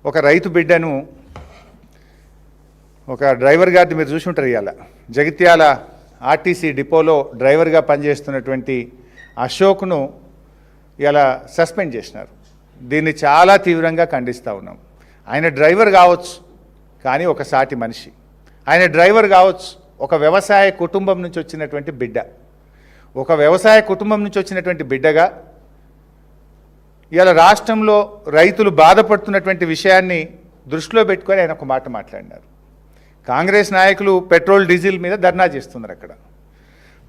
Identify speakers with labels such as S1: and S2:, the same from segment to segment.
S1: ఒక రైతు బిడ్డను ఒక డ్రైవర్ గారిని మీరు చూసి ఉంటారు. ఇవాళ జగిత్యాల ఆర్టీసీ డిపోలో డ్రైవర్గా పనిచేస్తున్నటువంటి అశోక్ను ఇలా సస్పెండ్ చేసినారు. దీన్ని చాలా తీవ్రంగా ఖండిస్తూ ఉన్నాం. ఆయన డ్రైవర్ కావచ్చు, కానీ ఒక సాటి మనిషి. ఆయన డ్రైవర్ కావచ్చు, ఒక వ్యవసాయ కుటుంబం నుంచి వచ్చినటువంటి బిడ్డ. ఒక వ్యవసాయ కుటుంబం నుంచి వచ్చినటువంటి బిడ్డగా ఇవాళ రాష్ట్రంలో రైతులు బాధపడుతున్నటువంటి విషయాన్ని దృష్టిలో పెట్టుకొని ఆయన ఒక మాట మాట్లాడినారు. కాంగ్రెస్ నాయకులు పెట్రోల్ డీజిల్ మీద ధర్నా చేస్తున్నారు. అక్కడ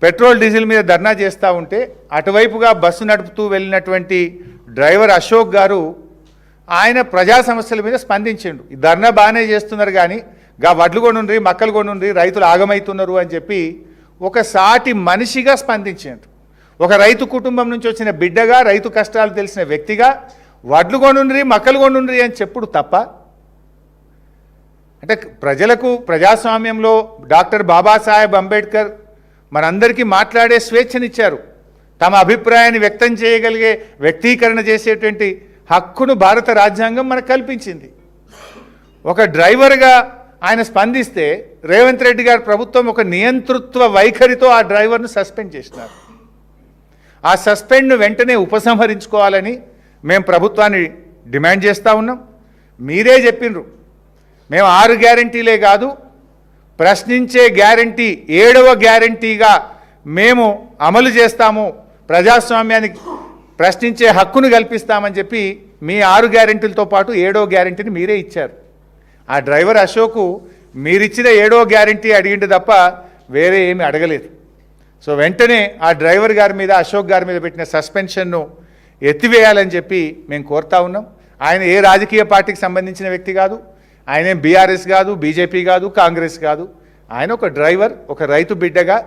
S1: పెట్రోల్ డీజిల్ మీద ధర్నా చేస్తూ ఉంటే అటువైపుగా బస్సు నడుపుతూ వెళ్ళినటువంటి డ్రైవర్ అశోక్ గారు ఆయన ప్రజా సమస్యల మీద స్పందించిండు. ఈ ధర్నా బాగానే చేస్తున్నారు, కానీ గా వడ్లు కొనుండ్రి, మక్కలు కొనుండ్రి, రైతులు ఆగమవుతున్నారు అని చెప్పి ఒక సాటి మనిషిగా స్పందించాడు. ఒక రైతు కుటుంబం నుంచి వచ్చిన బిడ్డగా, రైతు కష్టాలు తెలిసిన వ్యక్తిగా వడ్లు కొనుండ్రి, మక్కలు కొనుండ్రి అని చెప్పుడు తప్ప, అంటే ప్రజలకు ప్రజాస్వామ్యంలో డాక్టర్ బాబాసాహెబ్ అంబేద్కర్ మనందరికీ మాట్లాడే స్వేచ్ఛనిచ్చారు. తమ అభిప్రాయాన్ని వ్యక్తం చేయగలిగే, వ్యక్తీకరణ చేసేటువంటి హక్కును భారత రాజ్యాంగం మనకు కల్పించింది. ఒక డ్రైవర్గా ఆయన స్పందిస్తే రేవంత్ రెడ్డి గారి ప్రభుత్వం ఒక నియంతృత్వ వైఖరితో ఆ డ్రైవర్ను సస్పెండ్ చేసినారు. ఆ సస్పెండ్ను వెంటనే ఉపసంహరించుకోవాలని మేము ప్రభుత్వాన్ని డిమాండ్ చేస్తూ ఉన్నాం. మీరే చెప్పిండ్రు, మేము 6 గ్యారంటీలే కాదు, ప్రశ్నించే గ్యారంటీ 7వ గ్యారంటీగా మేము అమలు చేస్తాము, ప్రజాస్వామ్యాన్ని ప్రశ్నించే హక్కును కల్పిస్తామని చెప్పి మీ 6 గ్యారంటీలతో పాటు 7వ గ్యారంటీని మీరే ఇచ్చారు. ఆ డ్రైవర్ అశోకు మీరిచ్చిన 7వ గ్యారంటీ అడిగింది తప్ప వేరే ఏమీ అడగలేదు. సో వెంటనే ఆ డ్రైవర్ గారి మీద, అశోక్ గారి మీద పెట్టిన సస్పెన్షన్ను ఎత్తివేయాలని చెప్పి మేము కోరుతా ఉన్నాం. ఆయన ఏ రాజకీయ పార్టీకి సంబంధించిన వ్యక్తి కాదు, ఆయన బీఆర్ఎస్ కాదు, బీజేపీ కాదు, కాంగ్రెస్ కాదు. ఆయన ఒక డ్రైవర్, ఒక రైతు బిడ్డగా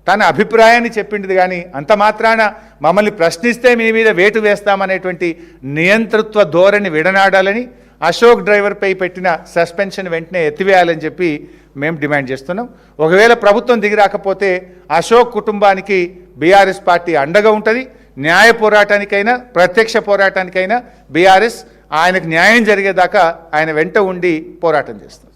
S1: తన అభిప్రాయాన్ని చెప్పింది, కానీ అంత మాత్రాన మమ్మల్ని ప్రశ్నిస్తే మీ మీద వేటు వేస్తామనేటువంటి నియంతృత్వ ధోరణి విడనాడాలని, అశోక్ డ్రైవర్పై పెట్టిన సస్పెన్షన్ వెంటనే ఎత్తివేయాలని చెప్పి మేము డిమాండ్ చేస్తున్నాం. ఒకవేళ ప్రభుత్వం దిగి రాకపోతే అశోక్ కుటుంబానికి బీఆర్ఎస్ పార్టీ అండగా ఉంటుంది. న్యాయ పోరాటానికైనా, ప్రత్యక్ష పోరాటానికైనా బీఆర్ఎస్ ఆయనకు న్యాయం జరిగేదాకా ఆయన వెంట ఉండి పోరాటం చేస్తుంది.